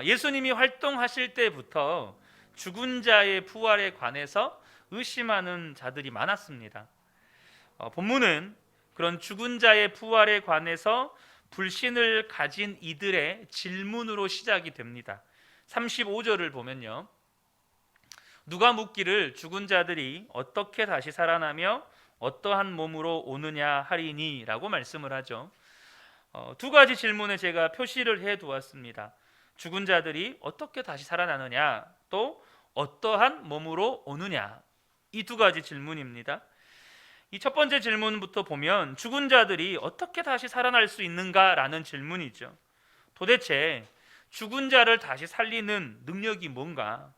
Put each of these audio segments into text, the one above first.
예수님이 활동하실 때부터 죽은 자의 부활에 관해서 의심하는 자들이 많았습니다. 본문은 그런 죽은 자의 부활에 관해서 불신을 가진 이들의 질문으로 시작이 됩니다. 35절을 보면요, 누가 묻기를 죽은 자들이 어떻게 다시 살아나며 어떠한 몸으로 오느냐 하리니 라고 말씀을 하죠. 두 가지 질문에 제가 표시를 해 두었습니다. 죽은 자들이 어떻게 다시 살아나느냐, 또 어떠한 몸으로 오느냐, 이 두 가지 질문입니다. 이 첫 번째 질문부터 보면 죽은 자들이 어떻게 다시 살아날 수 있는가라는 질문이죠. 도대체 죽은 자를 다시 살리는 능력이 뭔가?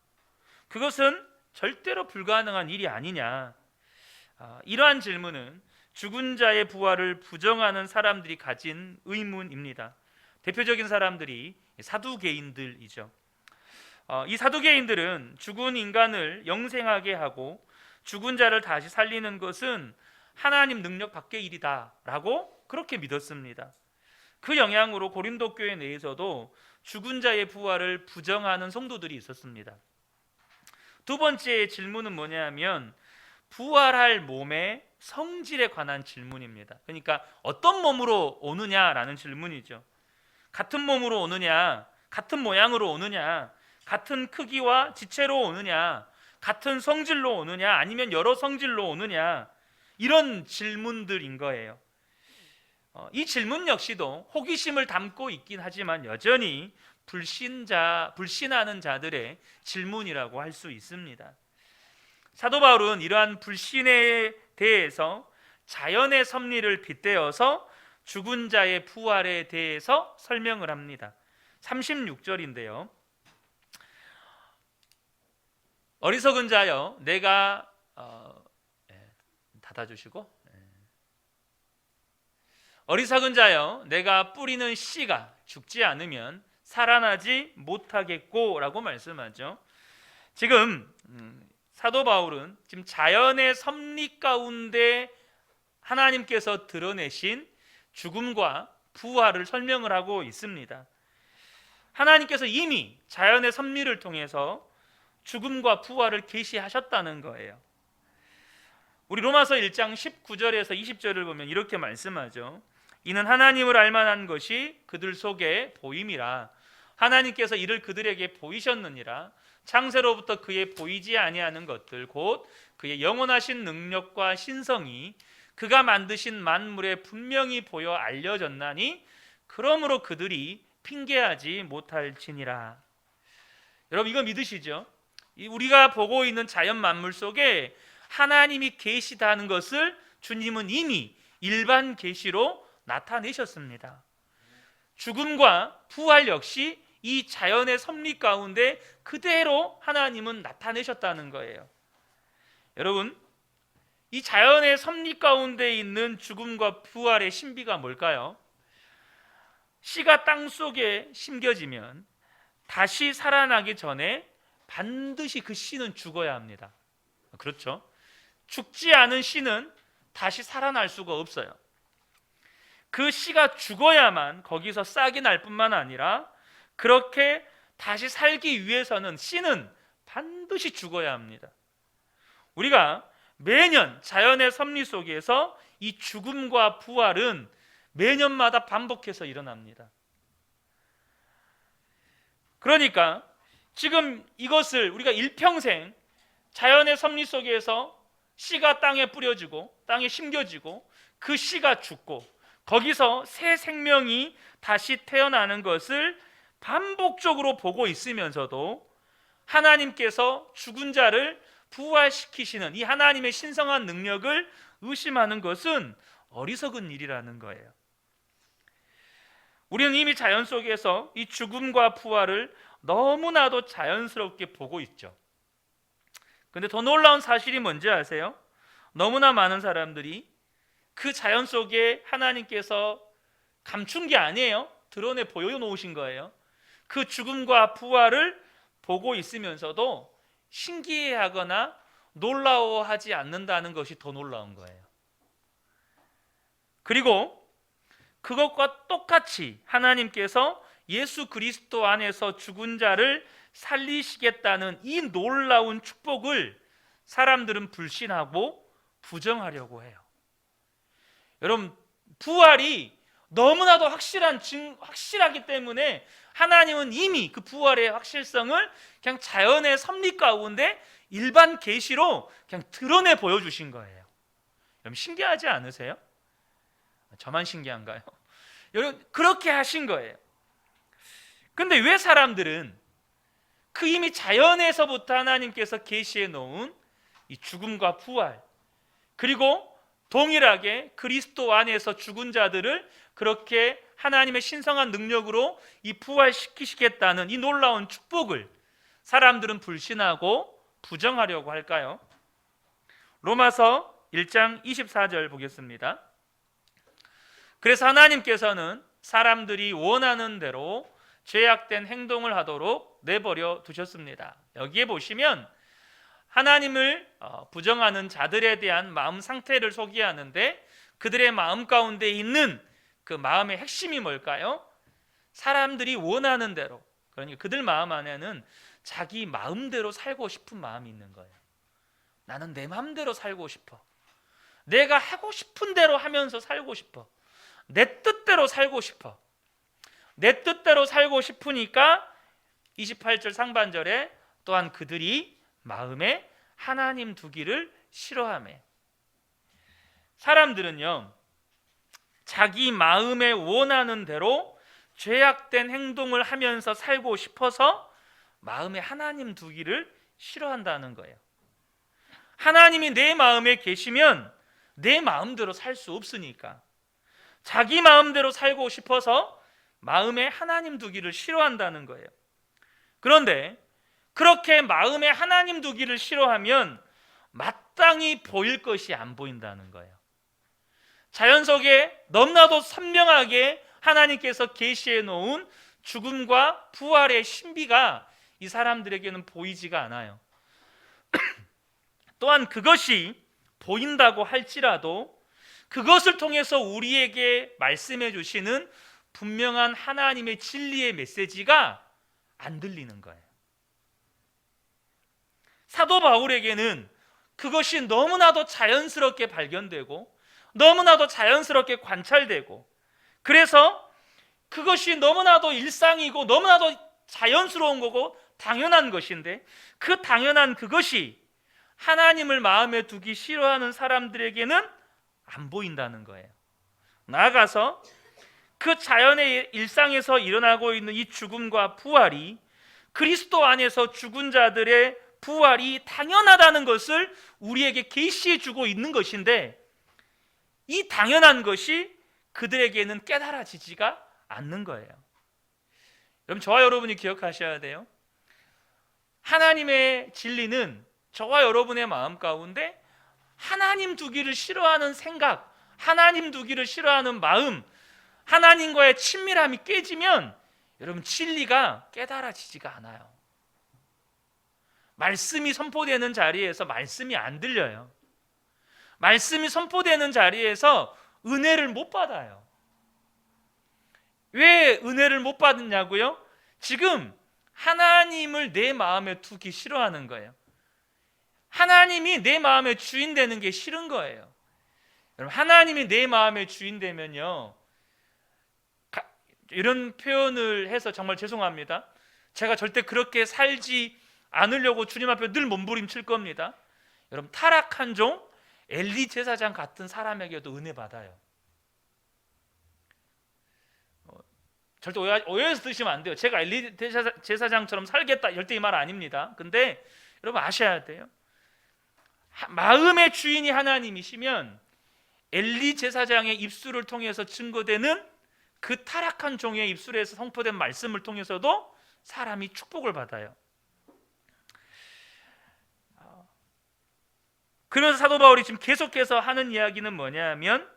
그것은 절대로 불가능한 일이 아니냐. 이러한 질문은 죽은 자의 부활을 부정하는 사람들이 가진 의문입니다. 대표적인 사람들이 사두개인들이죠. 이 사두개인들은 죽은 인간을 영생하게 하고 죽은 자를 다시 살리는 것은 하나님 능력 밖의 일이다라고 그렇게 믿었습니다. 그 영향으로 고린도 교회 내에서도 죽은 자의 부활을 부정하는 성도들이 있었습니다. 두 번째 질문은 뭐냐면 부활할 몸의 성질에 관한 질문입니다. 그러니까 어떤 몸으로 오느냐라는 질문이죠. 같은 몸으로 오느냐, 같은 모양으로 오느냐, 같은 크기와 지체로 오느냐, 같은 성질로 오느냐, 아니면 여러 성질로 오느냐, 이런 질문들인 거예요. 이 질문 역시도 호기심을 담고 있긴 하지만 여전히 불신하는 자들의 질문이라고 할 수 있습니다. 사도 바울은 이러한 불신에 대해서 자연의 섭리를 빗대어서 죽은 자의 부활에 대해서 설명을 합니다. 36절인데요. 어리석은 자여, 내가 닫아주시고, 어리석은 자여, 내가 뿌리는 씨가 죽지 않으면 살아나지 못하겠고 라고 말씀하죠. 지금 사도 바울은 지금 자연의 섭리 가운데 하나님께서 드러내신 죽음과 부활을 설명을 하고 있습니다. 하나님께서 이미 자연의 섭리를 통해서 죽음과 부활을 계시하셨다는 거예요. 우리 로마서 1장 19절에서 20절을 보면 이렇게 말씀하죠. 이는 하나님을 알만한 것이 그들 속에 보임이라. 하나님께서 이를 그들에게 보이셨느니라. 창세로부터 그의 보이지 아니하는 것들 곧 그의 영원하신 능력과 신성이 그가 만드신 만물에 분명히 보여 알려졌나니 그러므로 그들이 핑계하지 못할지니라. 여러분, 이거 믿으시죠? 우리가 보고 있는 자연 만물 속에 하나님이 계시다는 것을 주님은 이미 일반 계시로 나타내셨습니다. 죽음과 부활 역시 이 자연의 섭리 가운데 그대로 하나님은 나타내셨다는 거예요. 여러분, 이 자연의 섭리 가운데 있는 죽음과 부활의 신비가 뭘까요? 씨가 땅 속에 심겨지면 다시 살아나기 전에 반드시 그 씨는 죽어야 합니다. 그렇죠? 죽지 않은 씨는 다시 살아날 수가 없어요. 그 씨가 죽어야만 거기서 싹이 날 뿐만 아니라 그렇게 다시 살기 위해서는 씨는 반드시 죽어야 합니다. 우리가 매년 자연의 섭리 속에서 이 죽음과 부활은 매년마다 반복해서 일어납니다. 그러니까 지금 이것을 우리가 일평생 자연의 섭리 속에서 씨가 땅에 뿌려지고 땅에 심겨지고 그 씨가 죽고 거기서 새 생명이 다시 태어나는 것을 반복적으로 보고 있으면서도 하나님께서 죽은 자를 부활시키시는 이 하나님의 신성한 능력을 의심하는 것은 어리석은 일이라는 거예요. 우리는 이미 자연 속에서 이 죽음과 부활을 너무나도 자연스럽게 보고 있죠. 그런데 더 놀라운 사실이 뭔지 아세요? 너무나 많은 사람들이 그 자연 속에 하나님께서 감춘 게 아니에요. 드러내 보여놓으신 거예요. 그 죽음과 부활을 보고 있으면서도 신기해하거나 놀라워하지 않는다는 것이 더 놀라운 거예요. 그리고 그것과 똑같이 하나님께서 예수 그리스도 안에서 죽은 자를 살리시겠다는 이 놀라운 축복을 사람들은 불신하고 부정하려고 해요. 여러분, 부활이 너무나도 확실하기 때문에 하나님은 이미 그 부활의 확실성을 그냥 자연의 섭리 가운데 일반 계시로 그냥 드러내 보여주신 거예요. 여러분, 신기하지 않으세요? 저만 신기한가요? 여러분, 그렇게 하신 거예요. 근데 왜 사람들은 그 이미 자연에서부터 하나님께서 계시해 놓은 이 죽음과 부활, 그리고 동일하게 그리스도 안에서 죽은 자들을 그렇게 하나님의 신성한 능력으로 이 부활시키시겠다는 이 놀라운 축복을 사람들은 불신하고 부정하려고 할까요? 로마서 1장 24절 보겠습니다. 그래서 하나님께서는 사람들이 원하는 대로 죄악된 행동을 하도록 내버려 두셨습니다. 여기에 보시면 하나님을 부정하는 자들에 대한 마음 상태를 소개하는데, 그들의 마음 가운데 있는 그 마음의 핵심이 뭘까요? 사람들이 원하는 대로, 그러니까 그들 마음 안에는 자기 마음대로 살고 싶은 마음이 있는 거예요. 나는 내 마음대로 살고 싶어. 내가 하고 싶은 대로 하면서 살고 싶어. 내 뜻대로 살고 싶어. 내 뜻대로 살고 싶으니까 28절 상반절에 또한 그들이 마음에 하나님 두기를 싫어하며, 사람들은요 자기 마음에 원하는 대로 죄악된 행동을 하면서 살고 싶어서 마음에 하나님 두기를 싫어한다는 거예요. 하나님이 내 마음에 계시면 내 마음대로 살 수 없으니까 자기 마음대로 살고 싶어서 마음에 하나님 두기를 싫어한다는 거예요. 그런데 그렇게 마음에 하나님 두기를 싫어하면 마땅히 보일 것이 안 보인다는 거예요. 자연 속에 너무나도 선명하게 하나님께서 계시해 놓은 죽음과 부활의 신비가 이 사람들에게는 보이지가 않아요. 또한 그것이 보인다고 할지라도 그것을 통해서 우리에게 말씀해 주시는 분명한 하나님의 진리의 메시지가 안 들리는 거예요. 사도 바울에게는 그것이 너무나도 자연스럽게 발견되고 너무나도 자연스럽게 관찰되고, 그래서 그것이 너무나도 일상이고 너무나도 자연스러운 거고 당연한 것인데, 그 당연한 그것이 하나님을 마음에 두기 싫어하는 사람들에게는 안 보인다는 거예요. 나아가서 그 자연의 일상에서 일어나고 있는 이 죽음과 부활이 그리스도 안에서 죽은 자들의 부활이 당연하다는 것을 우리에게 계시해 주고 있는 것인데, 이 당연한 것이 그들에게는 깨달아지지가 않는 거예요. 여러분, 저와 여러분이 기억하셔야 돼요. 하나님의 진리는 저와 여러분의 마음 가운데 하나님 두기를 싫어하는 생각, 하나님 두기를 싫어하는 마음, 하나님과의 친밀함이 깨지면 여러분 진리가 깨달아지지가 않아요. 말씀이 선포되는 자리에서 말씀이 안 들려요. 말씀이 선포되는 자리에서 은혜를 못 받아요. 왜 은혜를 못 받느냐고요? 지금 하나님을 내 마음에 두기 싫어하는 거예요. 하나님이 내 마음의 주인 되는 게 싫은 거예요. 여러분, 하나님이 내 마음의 주인 되면요, 이런 표현을 해서 정말 죄송합니다. 제가 절대 그렇게 살지 않으려고 주님 앞에 늘 몸부림칠 겁니다. 여러분, 타락한 종 엘리 제사장 같은 사람에게도 은혜 받아요. 절대 오해해서 드시면 안 돼요. 제가 엘리 제사장처럼 살겠다 절대 이 말 아닙니다. 근데 여러분 아셔야 돼요. 마음의 주인이 하나님이시면 엘리 제사장의 입술을 통해서 증거되는 그 타락한 종의 입술에서 선포된 말씀을 통해서도 사람이 축복을 받아요. 그러면서 사도 바울이 지금 계속해서 하는 이야기는 뭐냐면,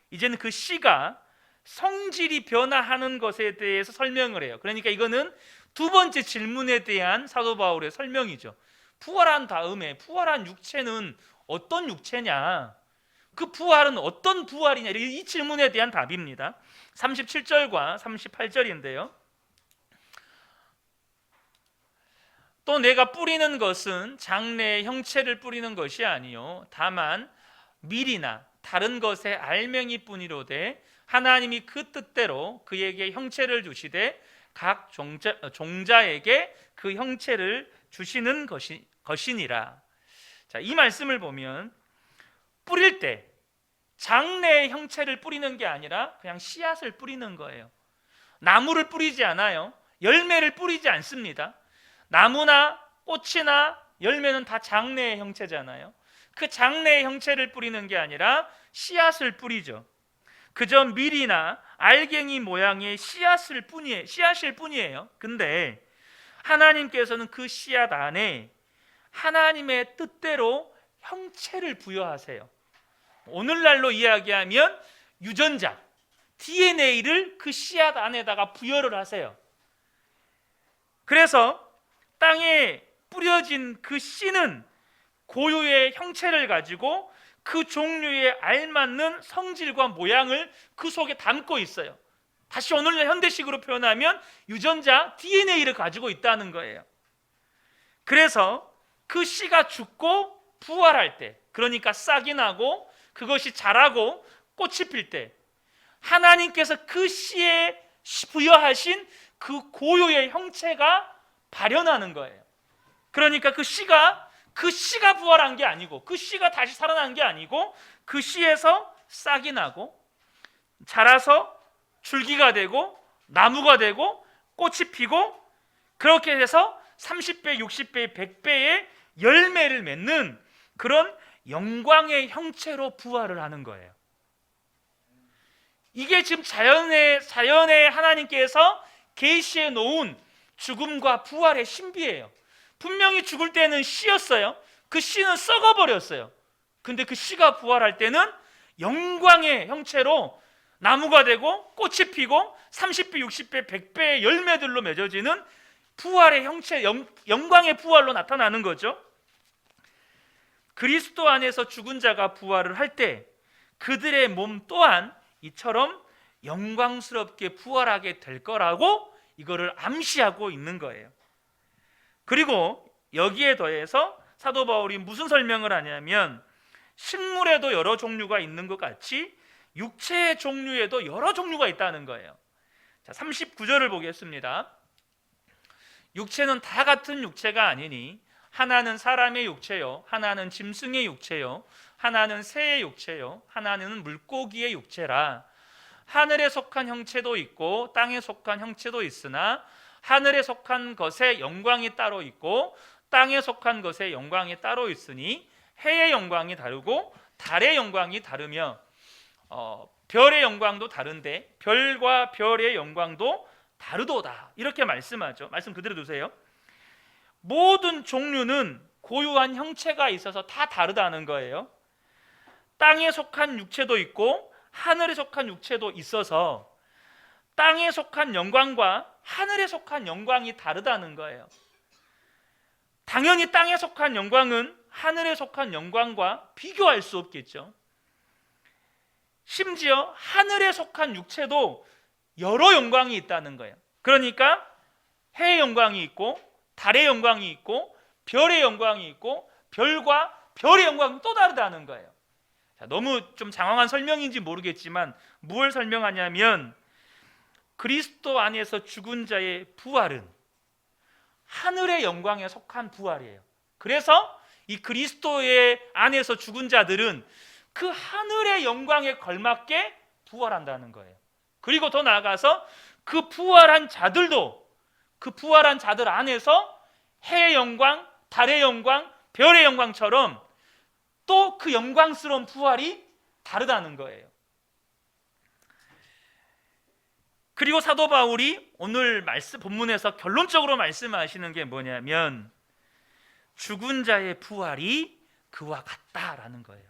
이제는 그 씨가 성질이 변화하는 것에 대해서 설명을 해요. 그러니까 이거는 두 번째 질문에 대한 사도 바울의 설명이죠. 부활한 다음에 부활한 육체는 어떤 육체냐, 그 부활은 어떤 부활이냐, 이 질문에 대한 답입니다. 37절과 38절인데요 또 내가 뿌리는 것은 장래의 형체를 뿌리는 것이 아니요 다만 밀이나 다른 것의 알맹이 뿐이로되 하나님이 그 뜻대로 그에게 형체를 주시되 각 종자에게 그 형체를 주시는 것이니라. 자, 이 말씀을 보면 뿌릴 때 장래의 형체를 뿌리는 게 아니라 그냥 씨앗을 뿌리는 거예요. 나무를 뿌리지 않아요. 열매를 뿌리지 않습니다. 나무나 꽃이나 열매는 다 장래의 형체잖아요. 그 장래의 형체를 뿌리는 게 아니라 씨앗을 뿌리죠. 그저 밀이나 알갱이 모양의 씨앗일 뿐이에요. 근데 하나님께서는 그 씨앗 안에 하나님의 뜻대로 형체를 부여하세요. 오늘날로 이야기하면 유전자, DNA를 그 씨앗 안에다가 부여를 하세요. 그래서 땅에 뿌려진 그 씨는 고유의 형체를 가지고 그 종류에 알맞는 성질과 모양을 그 속에 담고 있어요. 다시 오늘날 현대식으로 표현하면 유전자 DNA를 가지고 있다는 거예요. 그래서 그 씨가 죽고 부활할 때, 그러니까 싹이 나고 그것이 자라고 꽃이 필 때 하나님께서 그 씨에 부여하신 그 고유의 형체가 발현하는 거예요. 그러니까 그 씨가 부활한 게 아니고, 그 씨가 다시 살아난 게 아니고, 그 씨에서 싹이 나고 자라서 줄기가 되고 나무가 되고 꽃이 피고 그렇게 해서 30배, 60배, 100배의 열매를 맺는 그런 영광의 형체로 부활을 하는 거예요. 이게 지금 자연의 하나님께서 계시해 놓은 죽음과 부활의 신비예요. 분명히 죽을 때는 씨였어요. 그 씨는 썩어버렸어요. 근데 그 씨가 부활할 때는 영광의 형체로 나무가 되고 꽃이 피고 30배, 60배, 100배의 열매들로 맺어지는 부활의 형체, 영광의 부활로 나타나는 거죠. 그리스도 안에서 죽은 자가 부활을 할 때 그들의 몸 또한 이처럼 영광스럽게 부활하게 될 거라고 이거를 암시하고 있는 거예요. 그리고 여기에 더해서 사도 바울이 무슨 설명을 하냐면 식물에도 여러 종류가 있는 것 같이 육체의 종류에도 여러 종류가 있다는 거예요. 자, 39절을 보겠습니다. 육체는 다 같은 육체가 아니니 하나는 사람의 육체요, 하나는 짐승의 육체요, 하나는 새의 육체요, 하나는 물고기의 육체라. 하늘에 속한 형체도 있고 땅에 속한 형체도 있으나 하늘에 속한 것의 영광이 따로 있고 땅에 속한 것의 영광이 따로 있으니 해의 영광이 다르고 달의 영광이 다르며 별의 영광도 다른데 별과 별의 영광도 다르도다. 이렇게 말씀하죠. 말씀 그대로 두세요. 모든 종류는 고유한 형체가 있어서 다 다르다는 거예요. 땅에 속한 육체도 있고 하늘에 속한 육체도 있어서 땅에 속한 영광과 하늘에 속한 영광이 다르다는 거예요. 당연히 땅에 속한 영광은 하늘에 속한 영광과 비교할 수 없겠죠. 심지어 하늘에 속한 육체도 여러 영광이 있다는 거예요. 그러니까 해의 영광이 있고 달의 영광이 있고 별의 영광이 있고 별과 별의 영광이 또 다르다는 거예요. 자, 너무 좀 장황한 설명인지 모르겠지만 무엇을 설명하냐면 그리스도 안에서 죽은 자의 부활은 하늘의 영광에 속한 부활이에요. 그래서 이 그리스도의 안에서 죽은 자들은 그 하늘의 영광에 걸맞게 부활한다는 거예요. 그리고 더 나아가서 그 부활한 자들도 그 부활한 자들 안에서 해의 영광, 달의 영광, 별의 영광처럼 또 그 영광스러운 부활이 다르다는 거예요. 그리고 사도 바울이 오늘 본문에서 결론적으로 말씀하시는 게 뭐냐면 죽은 자의 부활이 그와 같다라는 거예요.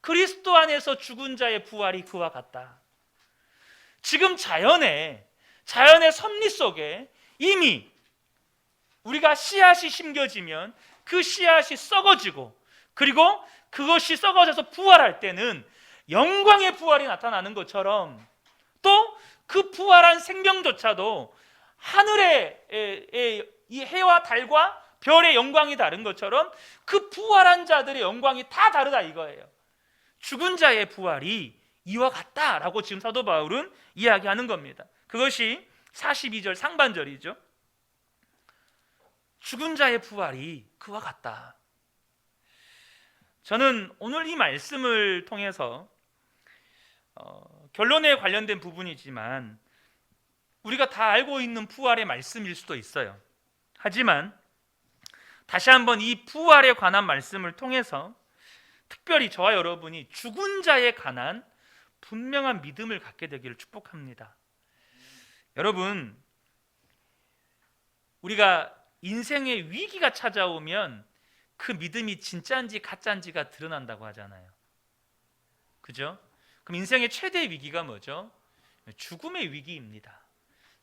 그리스도 안에서 죽은 자의 부활이 그와 같다. 지금 자연의 섭리 속에 이미 우리가 씨앗이 심겨지면 그 씨앗이 썩어지고 그리고 그것이 썩어져서 부활할 때는 영광의 부활이 나타나는 것처럼 또 그 부활한 생명조차도 하늘의 이 해와 달과 별의 영광이 다른 것처럼 그 부활한 자들의 영광이 다 다르다 이거예요. 죽은 자의 부활이 이와 같다라고 지금 사도 바울은 이야기하는 겁니다. 그것이 42절 상반절이죠. 죽은 자의 부활이 그와 같다. 저는 오늘 이 말씀을 통해서 결론에 관련된 부분이지만 우리가 다 알고 있는 부활의 말씀일 수도 있어요. 하지만 다시 한번 이 부활에 관한 말씀을 통해서 특별히 저와 여러분이 죽은 자에 관한 분명한 믿음을 갖게 되기를 축복합니다. 여러분, 우리가 인생의 위기가 찾아오면 그 믿음이 진짜인지 가짜인지가 드러난다고 하잖아요. 그죠? 그럼 인생의 최대 위기가 뭐죠? 죽음의 위기입니다.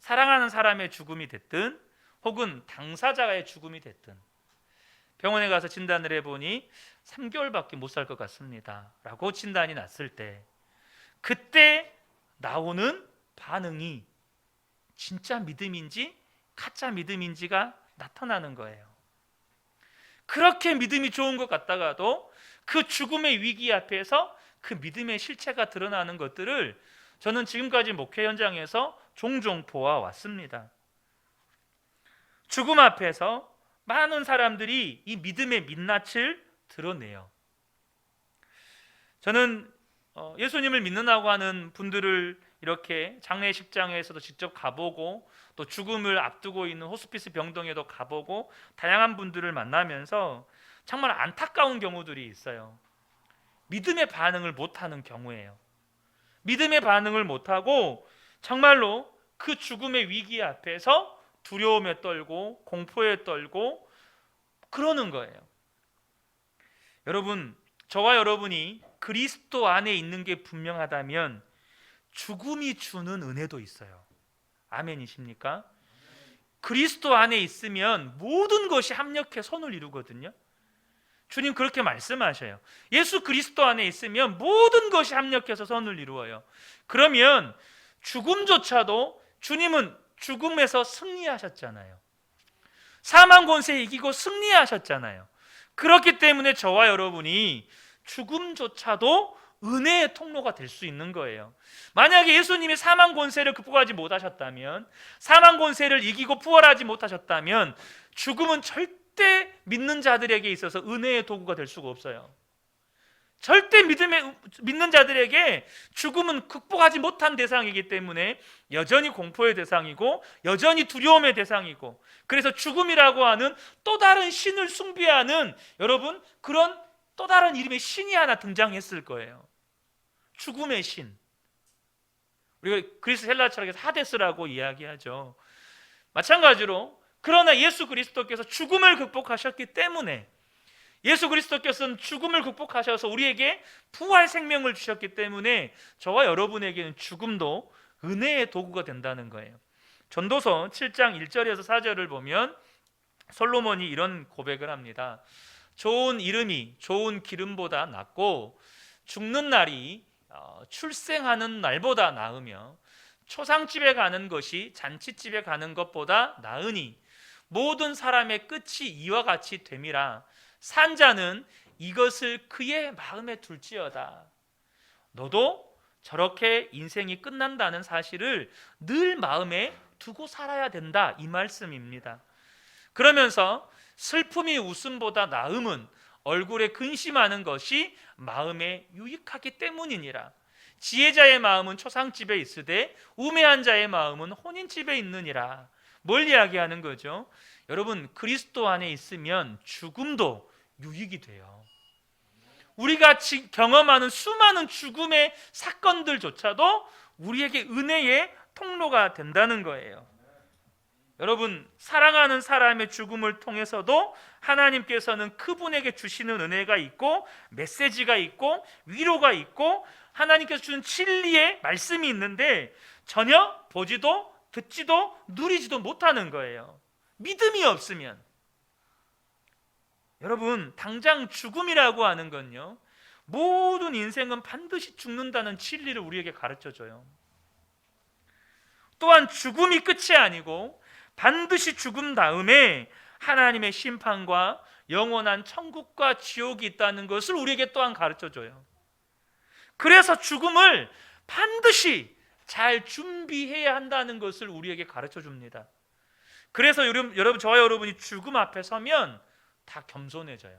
사랑하는 사람의 죽음이 됐든 혹은 당사자의 죽음이 됐든 병원에 가서 진단을 해보니 3개월밖에 못 살 것 같습니다 라고 진단이 났을 때 그때 나오는 반응이 진짜 믿음인지 가짜 믿음인지가 나타나는 거예요. 그렇게 믿음이 좋은 것 같다가도 그 죽음의 위기 앞에서 그 믿음의 실체가 드러나는 것들을 저는 지금까지 목회 현장에서 종종 보아왔습니다. 죽음 앞에서 많은 사람들이 이 믿음의 민낯을 드러내요. 저는 예수님을 믿는다고 하는 분들을 이렇게 장례식장에서도 직접 가보고 또 죽음을 앞두고 있는 호스피스 병동에도 가보고 다양한 분들을 만나면서 정말 안타까운 경우들이 있어요. 믿음의 반응을 못하는 경우예요. 믿음의 반응을 못하고 정말로 그 죽음의 위기 앞에서 두려움에 떨고 공포에 떨고 그러는 거예요. 여러분, 저와 여러분이 그리스도 안에 있는 게 분명하다면 죽음이 주는 은혜도 있어요. 아멘이십니까? 그리스도 안에 있으면 모든 것이 합력해 선을 이루거든요. 주님 그렇게 말씀하셔요. 예수 그리스도 안에 있으면 모든 것이 합력해서 선을 이루어요. 그러면 죽음조차도 주님은 죽음에서 승리하셨잖아요. 사망 권세 이기고 승리하셨잖아요. 그렇기 때문에 저와 여러분이 죽음조차도 은혜의 통로가 될 수 있는 거예요. 만약에 예수님이 사망 권세를 극복하지 못하셨다면, 사망 권세를 이기고 부활하지 못하셨다면 죽음은 절대 믿는 자들에게 있어서 은혜의 도구가 될 수가 없어요. 절대 믿는 자들에게 죽음은 극복하지 못한 대상이기 때문에 여전히 공포의 대상이고 여전히 두려움의 대상이고, 그래서 죽음이라고 하는 또 다른 신을 숭배하는, 여러분, 그런 또 다른 이름의 신이 하나 등장했을 거예요. 죽음의 신. 우리가 그리스 헬라 철학에서 하데스라고 이야기하죠. 마찬가지로 그러나 예수 그리스도께서 죽음을 극복하셨기 때문에, 예수 그리스도께서는 죽음을 극복하셔서 우리에게 부활 생명을 주셨기 때문에 저와 여러분에게는 죽음도 은혜의 도구가 된다는 거예요. 전도서 7장 1절에서 4절을 보면 솔로몬이 이런 고백을 합니다. 좋은 이름이 좋은 기름보다 낫고 죽는 날이 출생하는 날보다 나으며 초상집에 가는 것이 잔치집에 가는 것보다 나으니 모든 사람의 끝이 이와 같이 됨이라. 산자는 이것을 그의 마음에 둘지어다. 너도 저렇게 인생이 끝난다는 사실을 늘 마음에 두고 살아야 된다, 이 말씀입니다. 그러면서 슬픔이 웃음보다 나음은 얼굴에 근심하는 것이 마음에 유익하기 때문이니라. 지혜자의 마음은 초상집에 있으되 우매한 자의 마음은 혼인집에 있느니라. 뭘 이야기하는 거죠? 여러분, 그리스도 안에 있으면 죽음도 유익이 돼요. 우리가 경험하는 수많은 죽음의 사건들조차도 우리에게 은혜의 통로가 된다는 거예요. 여러분, 사랑하는 사람의 죽음을 통해서도 하나님께서는 그분에게 주시는 은혜가 있고 메시지가 있고 위로가 있고 하나님께서 주는 진리의 말씀이 있는데 전혀 보지도 듣지도 누리지도 못하는 거예요. 믿음이 없으면. 여러분, 당장 죽음이라고 하는 건요, 모든 인생은 반드시 죽는다는 진리를 우리에게 가르쳐줘요. 또한 죽음이 끝이 아니고 반드시 죽음 다음에 하나님의 심판과 영원한 천국과 지옥이 있다는 것을 우리에게 또한 가르쳐줘요. 그래서 죽음을 반드시 잘 준비해야 한다는 것을 우리에게 가르쳐줍니다. 그래서 여러분, 저와 여러분이 죽음 앞에 서면 다 겸손해져요.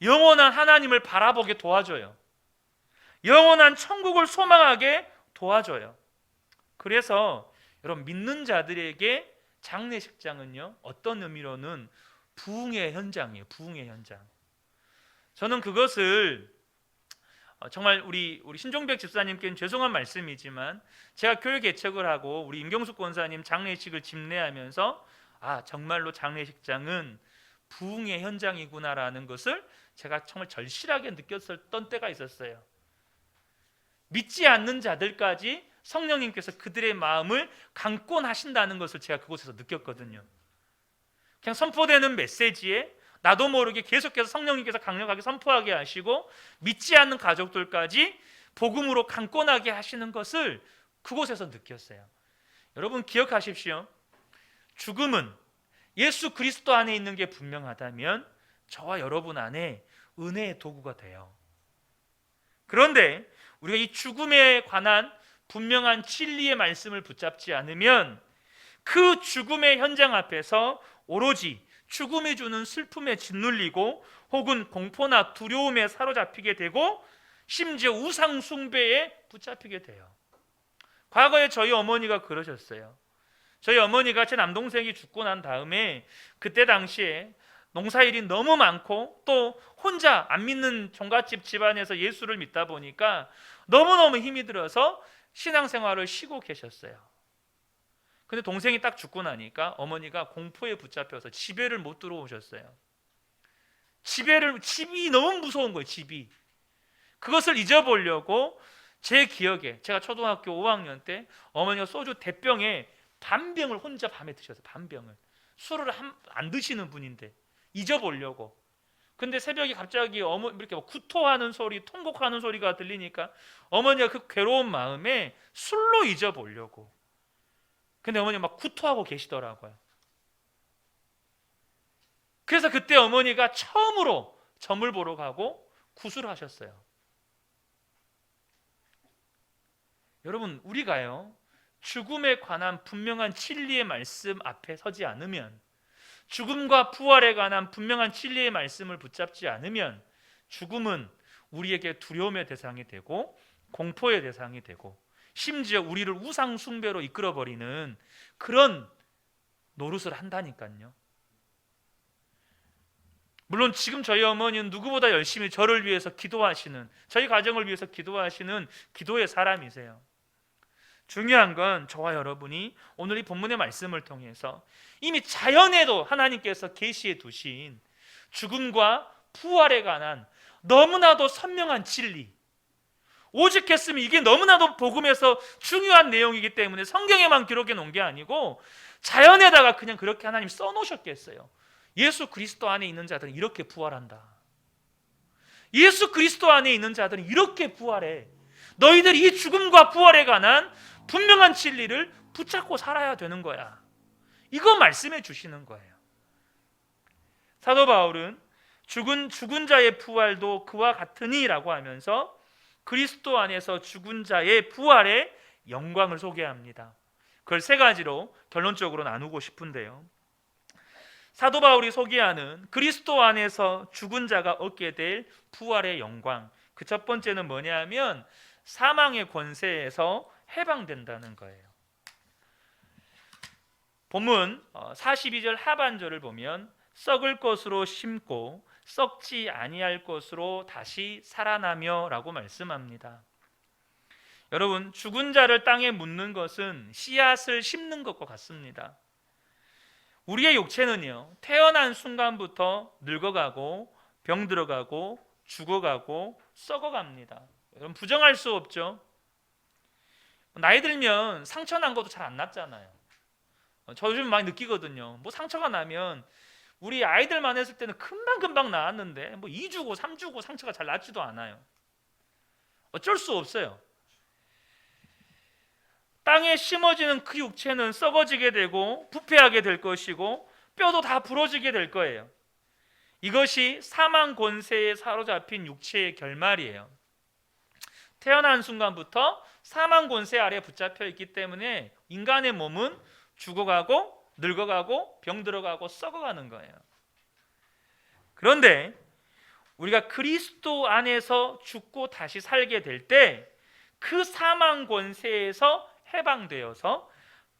영원한 하나님을 바라보게 도와줘요. 영원한 천국을 소망하게 도와줘요. 그래서 여러분, 믿는 자들에게 장례식장은요, 어떤 의미로는 부흥의 현장이에요. 부흥의 현장. 저는 그것을 정말 우리 신종백 집사님께는 죄송한 말씀이지만, 제가 교회 개척을 하고 우리 임경숙 권사님 장례식을 집례하면서 정말로 장례식장은 부흥의 현장이구나라는 것을 제가 정말 절실하게 느꼈던 때가 있었어요. 믿지 않는 자들까지 성령님께서 그들의 마음을 강권하신다는 것을 제가 그곳에서 느꼈거든요. 그냥 선포되는 메시지에 나도 모르게 계속해서 성령님께서 강력하게 선포하게 하시고 믿지 않는 가족들까지 복음으로 강권하게 하시는 것을 그곳에서 느꼈어요. 여러분, 기억하십시오. 죽음은 예수 그리스도 안에 있는 게 분명하다면 저와 여러분 안에 은혜의 도구가 돼요. 그런데 우리가 이 죽음에 관한 분명한 진리의 말씀을 붙잡지 않으면 그 죽음의 현장 앞에서 오로지 죽음이 주는 슬픔에 짓눌리고 혹은 공포나 두려움에 사로잡히게 되고 심지어 우상 숭배에 붙잡히게 돼요. 과거에 저희 어머니가 그러셨어요. 저희 어머니가 제 남동생이 죽고 난 다음에 그때 당시에 농사일이 너무 많고 또 혼자 안 믿는 종갓집 집안에서 예수를 믿다 보니까 너무너무 힘이 들어서 신앙생활을 쉬고 계셨어요. 근데 동생이 딱 죽고 나니까 어머니가 공포에 붙잡혀서 집에를 못 들어오셨어요. 집이 너무 무서운 거예요. 집이. 그것을 잊어보려고 제 기억에 제가 초등학교 5학년 때 어머니가 소주 대병에 반병을 혼자 밤에 드셨어요. 반병을. 술을 안 드시는 분인데 잊어보려고. 근데 새벽에 갑자기 이렇게 구토하는 소리, 통곡하는 소리가 들리니까 어머니가 그 괴로운 마음에 술로 잊어보려고. 근데 어머니가 막 구토하고 계시더라고요. 그래서 그때 어머니가 처음으로 점을 보러 가고 구술을 하셨어요. 여러분, 우리가요, 죽음에 관한 분명한 진리의 말씀 앞에 서지 않으면, 죽음과 부활에 관한 분명한 진리의 말씀을 붙잡지 않으면 죽음은 우리에게 두려움의 대상이 되고 공포의 대상이 되고 심지어 우리를 우상 숭배로 이끌어버리는 그런 노릇을 한다니까요. 물론 지금 저희 어머니는 누구보다 열심히 저를 위해서 기도하시는, 저희 가정을 위해서 기도하시는 기도의 사람이세요. 중요한 건 저와 여러분이 오늘 이 본문의 말씀을 통해서 이미 자연에도 하나님께서 계시해 두신 죽음과 부활에 관한 너무나도 선명한 진리, 오직했으면 이게 너무나도 복음에서 중요한 내용이기 때문에 성경에만 기록해 놓은 게 아니고 자연에다가 그냥 그렇게 하나님 써놓으셨겠어요. 예수 그리스도 안에 있는 자들은 이렇게 부활한다. 예수 그리스도 안에 있는 자들은 이렇게 부활해. 너희들이 이 죽음과 부활에 관한 분명한 진리를 붙잡고 살아야 되는 거야. 이거 말씀해 주시는 거예요. 사도 바울은 죽은 자의 부활도 그와 같으니라고 하면서 그리스도 안에서 죽은 자의 부활의 영광을 소개합니다. 그걸 세 가지로 결론적으로 나누고 싶은데요. 사도 바울이 소개하는 그리스도 안에서 죽은 자가 얻게 될 부활의 영광, 그 첫 번째는 뭐냐면 사망의 권세에서 해방된다는 거예요. 본문 42절 하반절을 보면 썩을 것으로 심고 썩지 아니할 것으로 다시 살아나며 라고 말씀합니다. 여러분, 죽은 자를 땅에 묻는 것은 씨앗을 심는 것과 같습니다. 우리의 육체는요, 태어난 순간부터 늙어가고 병들어가고 죽어가고 썩어갑니다. 여러분, 부정할 수 없죠. 나이 들면 상처 난 것도 잘 안 낫잖아요. 저 요즘 많이 느끼거든요. 뭐 상처가 나면 우리 아이들만 했을 때는 금방금방 나았는데 뭐 2주고 3주고 상처가 잘 낫지도 않아요. 어쩔 수 없어요. 땅에 심어지는 그 육체는 썩어지게 되고 부패하게 될 것이고 뼈도 다 부러지게 될 거예요. 이것이 사망 권세에 사로잡힌 육체의 결말이에요. 태어난 순간부터 사망 권세 아래 붙잡혀 있기 때문에 인간의 몸은 죽어가고 늙어가고 병들어가고 썩어가는 거예요. 그런데 우리가 그리스도 안에서 죽고 다시 살게 될 때 그 사망 권세에서 해방되어서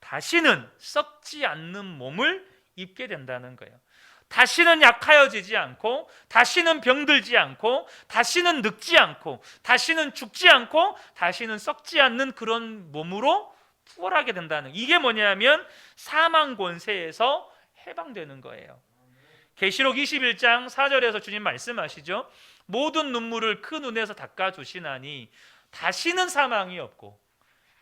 다시는 썩지 않는 몸을 입게 된다는 거예요. 다시는 약하여지지 않고, 다시는 병들지 않고, 다시는 늙지 않고, 다시는 죽지 않고, 다시는 썩지 않는 그런 몸으로 부활하게 된다는, 이게 뭐냐면 사망 권세에서 해방되는 거예요. 계시록 21장 4절에서 주님 말씀하시죠. 모든 눈물을 그 눈에서 닦아주시나니 다시는 사망이 없고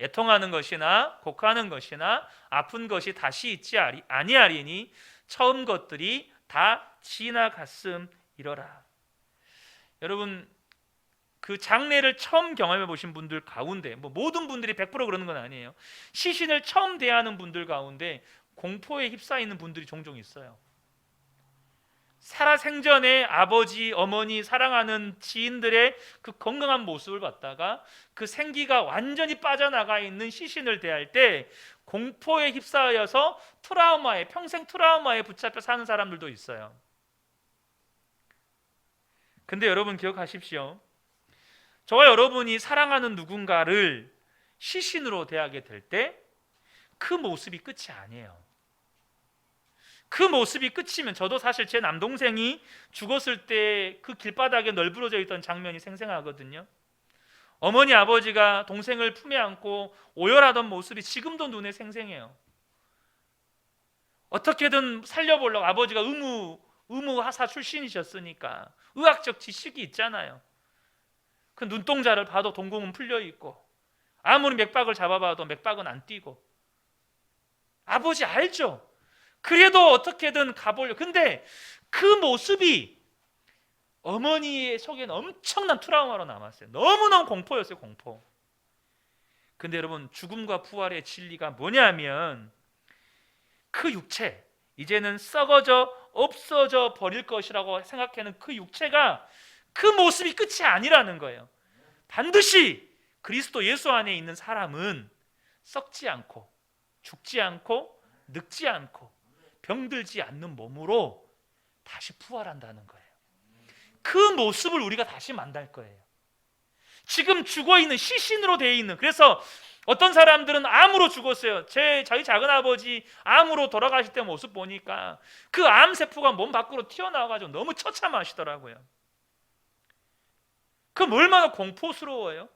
애통하는 것이나 곡하는 것이나 아픈 것이 다시 있지 아니하리니 처음 것들이 다 지나갔음이러라. 여러분, 그 장례를 처음 경험해 보신 분들 가운데, 모든 분들이 100% 그러는 건 아니에요. 시신을 처음 대하는 분들 가운데 공포에 휩싸이는 분들이 종종 있어요. 살아생전에 아버지, 어머니, 사랑하는 지인들의 그 건강한 모습을 봤다가 그 생기가 완전히 빠져나가 있는 시신을 대할 때 공포에 휩싸여서 평생 트라우마에 붙잡혀 사는 사람들도 있어요. 근데 여러분 기억하십시오. 저와 여러분이 사랑하는 누군가를 시신으로 대하게 될 때 그 모습이 끝이 아니에요. 그 모습이 끝이면, 저도 사실 제 남동생이 죽었을 때 그 길바닥에 널브러져 있던 장면이 생생하거든요. 어머니 아버지가 동생을 품에 안고 오열하던 모습이 지금도 눈에 생생해요. 어떻게든 살려보려고, 아버지가 의무하사 출신이셨으니까 의학적 지식이 있잖아요. 그 눈동자를 봐도 동공은 풀려 있고 아무리 맥박을 잡아봐도 맥박은 안 뛰고, 아버지 알죠? 그래도 어떻게든 가보려. 근데 그 모습이 어머니의 속에는 엄청난 트라우마로 남았어요. 너무너무 공포였어요, 공포. 근데 여러분, 죽음과 부활의 진리가 뭐냐면 그 육체, 이제는 썩어져 없어져 버릴 것이라고 생각하는 그 육체가, 그 모습이 끝이 아니라는 거예요. 반드시 그리스도 예수 안에 있는 사람은 썩지 않고 죽지 않고 늙지 않고 병들지 않는 몸으로 다시 부활한다는 거예요. 그 모습을 우리가 다시 만날 거예요. 지금 죽어있는 시신으로 되어 있는, 그래서 어떤 사람들은 암으로 죽었어요. 저희 작은아버지 암으로 돌아가실 때 모습 보니까 그 암세포가 몸 밖으로 튀어나와가지고 너무 처참하시더라고요. 그럼 얼마나 공포스러워요?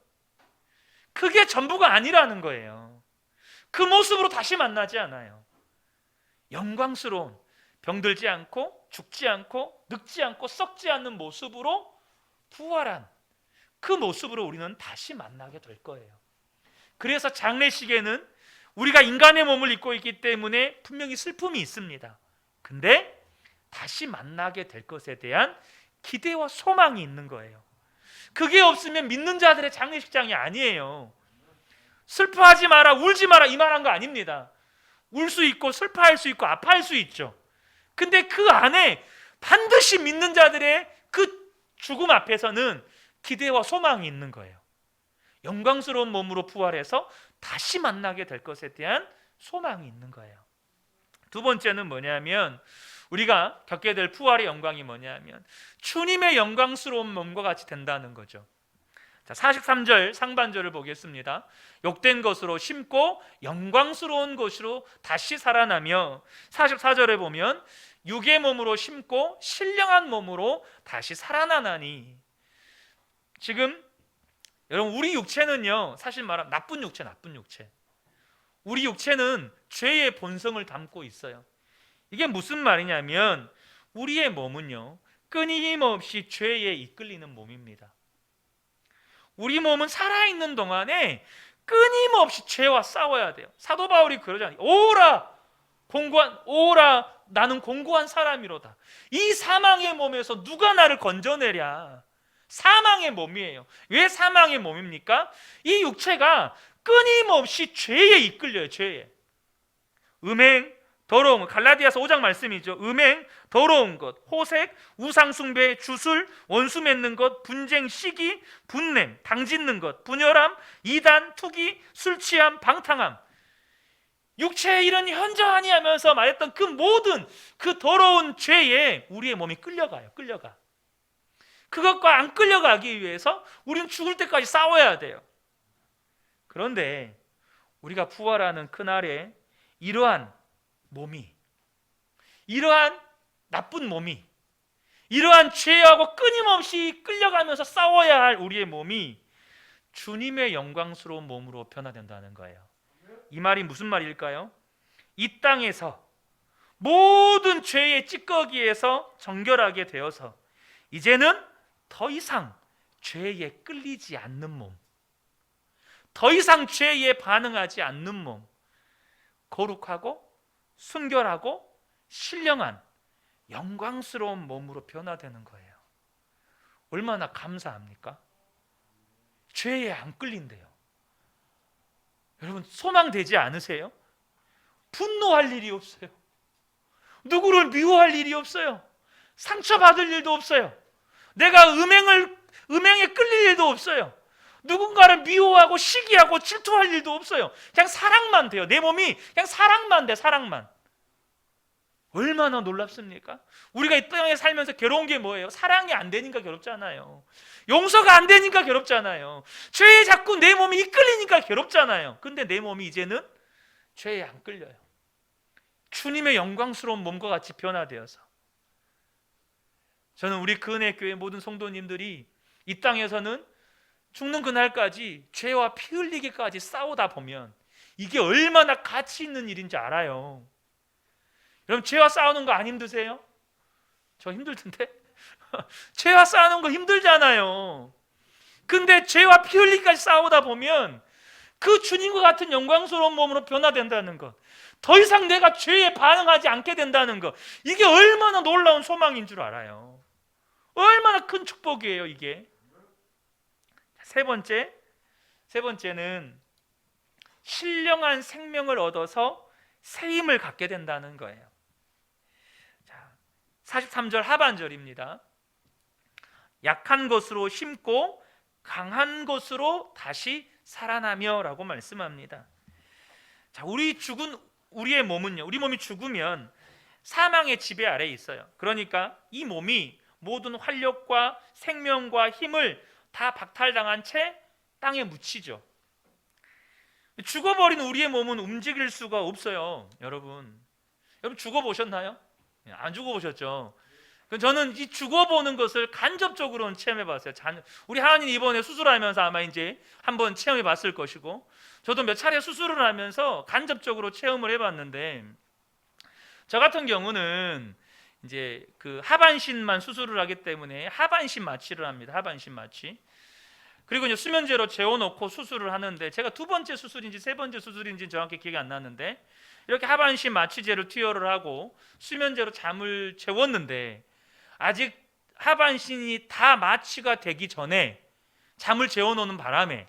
그게 전부가 아니라는 거예요. 그 모습으로 다시 만나지 않아요. 영광스러운, 병들지 않고 죽지 않고 늙지 않고 썩지 않는 모습으로 부활한 그 모습으로 우리는 다시 만나게 될 거예요. 그래서 장례식에는 우리가 인간의 몸을 입고 있기 때문에 분명히 슬픔이 있습니다. 근데 다시 만나게 될 것에 대한 기대와 소망이 있는 거예요. 그게 없으면 믿는 자들의 장례식장이 아니에요. 슬퍼하지 마라, 울지 마라, 이 말한 거 아닙니다. 울 수 있고 슬퍼할 수 있고 아파할 수 있죠. 근데 그 안에 반드시 믿는 자들의 그 죽음 앞에서는 기대와 소망이 있는 거예요. 영광스러운 몸으로 부활해서 다시 만나게 될 것에 대한 소망이 있는 거예요. 두 번째는 뭐냐면, 우리가 겪게 될 부활의 영광이 뭐냐면 주님의 영광스러운 몸과 같이 된다는 거죠. 자, 43절 상반절을 보겠습니다. 욕된 것으로 심고 영광스러운 것으로 다시 살아나며, 44절에 보면 육의 몸으로 심고 신령한 몸으로 다시 살아나나니. 지금 여러분, 우리 육체는요, 사실 말하면 나쁜 육체. 우리 육체는 죄의 본성을 담고 있어요. 이게 무슨 말이냐면 우리의 몸은요, 끊임없이 죄에 이끌리는 몸입니다. 우리 몸은 살아있는 동안에 끊임없이 죄와 싸워야 돼요. 사도 바울이 그러잖아요. 오라 나는 공고한 사람이로다. 이 사망의 몸에서 누가 나를 건져내랴. 사망의 몸이에요. 왜 사망의 몸입니까? 이 육체가 끊임없이 죄에 이끌려요. 죄에. 음행, 더러운 것, 갈라디아서 5장 말씀이죠. 음행, 더러운 것, 호색, 우상숭배, 주술, 원수 맺는 것, 분쟁, 시기, 분냄, 당짓는 것, 분열함, 이단, 투기, 술취함, 방탕함. 육체의 일은 현저하니 하면서 말했던 그 모든 그 더러운 죄에 우리의 몸이 끌려가요. 끌려가. 그것과 안 끌려가기 위해서 우리는 죽을 때까지 싸워야 돼요. 그런데 우리가 부활하는 그날에 이러한 몸이, 이러한 나쁜 몸이, 이러한 죄하고 끊임없이 끌려가면서 싸워야 할 우리의 몸이 주님의 영광스러운 몸으로 변화된다는 거예요. 이 말이 무슨 말일까요? 이 땅에서 모든 죄의 찌꺼기에서 정결하게 되어서 이제는 더 이상 죄에 끌리지 않는 몸, 더 이상 죄에 반응하지 않는 몸, 거룩하고 순결하고 신령한 영광스러운 몸으로 변화되는 거예요. 얼마나 감사합니까? 죄에 안 끌린대요. 여러분 소망되지 않으세요? 분노할 일이 없어요. 누구를 미워할 일이 없어요. 상처받을 일도 없어요. 내가 음행에 끌릴 일도 없어요. 누군가를 미워하고 시기하고 질투할 일도 없어요. 그냥 사랑만 돼요. 내 몸이 그냥 사랑만 돼. 사랑만. 얼마나 놀랍습니까? 우리가 이 땅에 살면서 괴로운 게 뭐예요? 사랑이 안 되니까 괴롭잖아요. 용서가 안 되니까 괴롭잖아요. 죄에 자꾸 내 몸이 이끌리니까 괴롭잖아요. 근데 내 몸이 이제는 죄에 안 끌려요. 주님의 영광스러운 몸과 같이 변화되어서. 저는 우리 그은혜교회 모든 성도님들이 이 땅에서는 죽는 그날까지 죄와 피 흘리기까지 싸우다 보면 이게 얼마나 가치 있는 일인지 알아요. 여러분 죄와 싸우는 거 안 힘드세요? 저 힘들던데? 죄와 싸우는 거 힘들잖아요. 근데 죄와 피 흘리기까지 싸우다 보면 그 주님과 같은 영광스러운 몸으로 변화된다는 것, 더 이상 내가 죄에 반응하지 않게 된다는 것, 이게 얼마나 놀라운 소망인 줄 알아요. 얼마나 큰 축복이에요 이게. 세 번째는 신령한 생명을 얻어서 새 힘을 갖게 된다는 거예요. 자, 43절 하반절입니다. 약한 것으로 심고 강한 것으로 다시 살아나며 라고 말씀합니다. 자, 우리의 몸은요, 우리 몸이 죽으면 사망의 지배 아래에 있어요. 그러니까 이 몸이 모든 활력과 생명과 힘을 다 박탈당한 채 땅에 묻히죠. 죽어버린 우리의 몸은 움직일 수가 없어요. 여러분 죽어보셨나요? 안 죽어보셨죠? 저는 이 죽어보는 것을 간접적으로는 체험해봤어요. 우리 하나님 이번에 수술하면서 아마 이제 한번 체험해봤을 것이고, 저도 몇 차례 수술을 하면서 간접적으로 체험을 해봤는데, 저 같은 경우는 이제 그 하반신만 수술을 하기 때문에 하반신 마취를 합니다. 하반신 마취. 그리고 이제 수면제로 재워놓고 수술을 하는데, 제가 두 번째 수술인지 세 번째 수술인지 정확히 기억이 안 나는데, 이렇게 하반신 마취제를 투여를 하고 수면제로 잠을 재웠는데, 아직 하반신이 다 마취가 되기 전에 잠을 재워놓는 바람에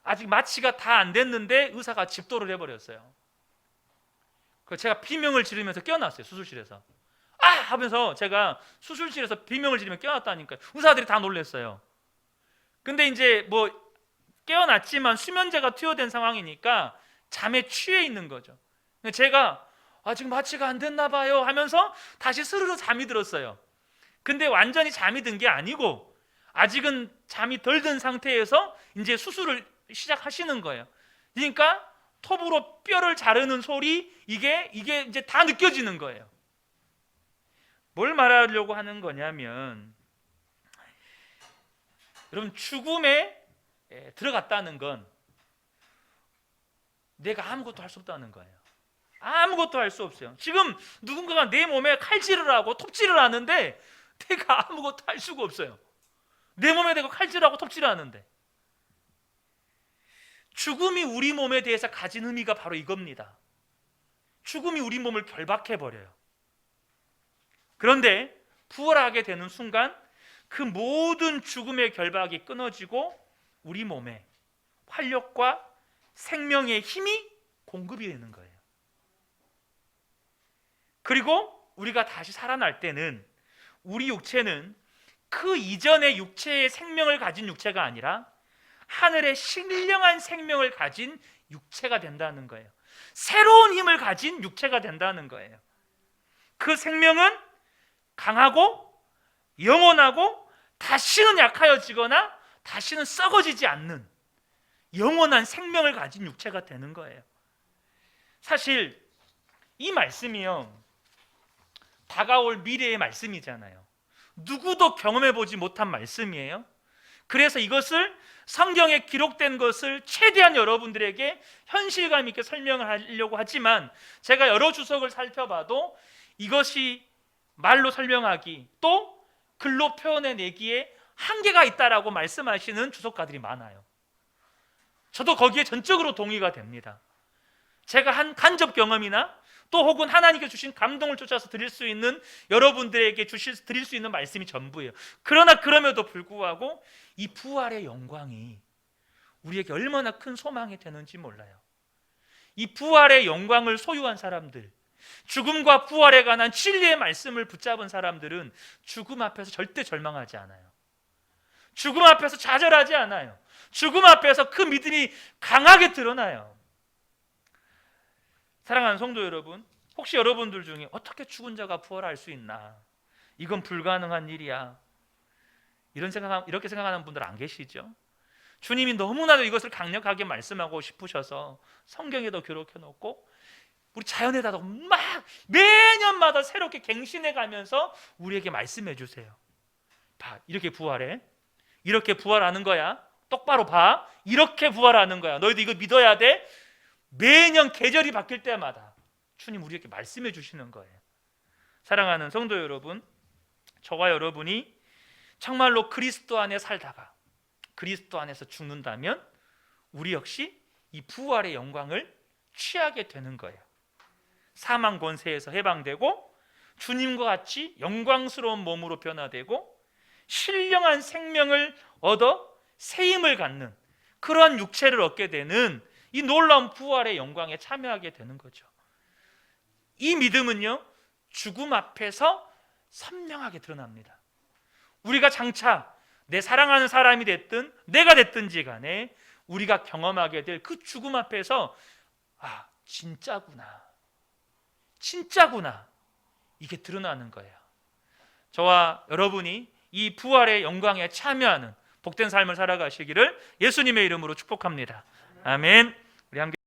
아직 마취가 다 안 됐는데 의사가 집도를 해버렸어요. 그래서 제가 비명을 지르면서 깨어났어요. 수술실에서. 아! 하면서 제가 수술실에서 비명을 지르며 깨어났다니까요. 의사들이 다 놀랐어요. 근데 이제 뭐 깨어났지만 수면제가 투여된 상황이니까 잠에 취해 있는 거죠. 제가 지금 마취가 안 됐나 봐요 하면서 다시 스르르 잠이 들었어요. 근데 완전히 잠이 든 게 아니고 아직은 잠이 덜 든 상태에서 이제 수술을 시작하시는 거예요. 그러니까 톱으로 뼈를 자르는 소리, 이게 이제 다 느껴지는 거예요. 뭘 말하려고 하는 거냐면, 여러분 죽음에 들어갔다는 건 내가 아무것도 할 수 없다는 거예요. 아무것도 할 수 없어요. 지금 누군가가 내 몸에 칼질을 하고 톱질을 하는데 내가 아무것도 할 수가 없어요. 내 몸에 대고 칼질하고 톱질을 하는데. 죽음이 우리 몸에 대해서 가진 의미가 바로 이겁니다. 죽음이 우리 몸을 결박해버려요. 그런데 부활하게 되는 순간 그 모든 죽음의 결박이 끊어지고 우리 몸에 활력과 생명의 힘이 공급이 되는 거예요. 그리고 우리가 다시 살아날 때는 우리 육체는 그 이전의 육체의 생명을 가진 육체가 아니라 하늘의 신령한 생명을 가진 육체가 된다는 거예요. 새로운 힘을 가진 육체가 된다는 거예요. 그 생명은 강하고 영원하고 다시는 약하여지거나 다시는 썩어지지 않는 영원한 생명을 가진 육체가 되는 거예요. 사실 이 말씀이요, 다가올 미래의 말씀이잖아요. 누구도 경험해 보지 못한 말씀이에요. 그래서 이것을 성경에 기록된 것을 최대한 여러분들에게 현실감 있게 설명을 하려고 하지만 제가 여러 주석을 살펴봐도 이것이 말로 설명하기 또 글로 표현해내기에 한계가 있다라고 말씀하시는 주석가들이 많아요. 저도 거기에 전적으로 동의가 됩니다. 제가 한 간접 경험이나 또 혹은 하나님께 주신 감동을 쫓아서 드릴 수 있는 여러분들에게 드릴 수 있는 말씀이 전부예요. 그러나 그럼에도 불구하고 이 부활의 영광이 우리에게 얼마나 큰 소망이 되는지 몰라요. 이 부활의 영광을 소유한 사람들, 죽음과 부활에 관한 진리의 말씀을 붙잡은 사람들은 죽음 앞에서 절대 절망하지 않아요. 죽음 앞에서 좌절하지 않아요. 죽음 앞에서 그 믿음이 강하게 드러나요. 사랑하는 성도 여러분, 혹시 여러분들 중에 어떻게 죽은 자가 부활할 수 있나? 이건 불가능한 일이야. 이렇게 생각하는 분들 안 계시죠? 주님이 너무나도 이것을 강력하게 말씀하고 싶으셔서 성경에도 기록해 놓고 우리 자연에다도 막 매년마다 새롭게 갱신해 가면서 우리에게 말씀해 주세요. 봐, 이렇게 부활해. 이렇게 부활하는 거야. 똑바로 봐. 이렇게 부활하는 거야. 너희도 이거 믿어야 돼. 매년 계절이 바뀔 때마다 주님 우리에게 말씀해 주시는 거예요. 사랑하는 성도 여러분, 저와 여러분이 정말로 그리스도 안에 살다가 그리스도 안에서 죽는다면 우리 역시 이 부활의 영광을 취하게 되는 거예요. 사망 권세에서 해방되고 주님과 같이 영광스러운 몸으로 변화되고 신령한 생명을 얻어 새 힘을 갖는 그러한 육체를 얻게 되는 이 놀라운 부활의 영광에 참여하게 되는 거죠. 이 믿음은요, 죽음 앞에서 선명하게 드러납니다. 우리가 장차 내 사랑하는 사람이 됐든 내가 됐든지 간에 우리가 경험하게 될 그 죽음 앞에서 아, 진짜구나 이게 드러나는 거예요. 저와 여러분이 이 부활의 영광에 참여하는 복된 삶을 살아가시기를 예수님의 이름으로 축복합니다. 아멘. 우리 함께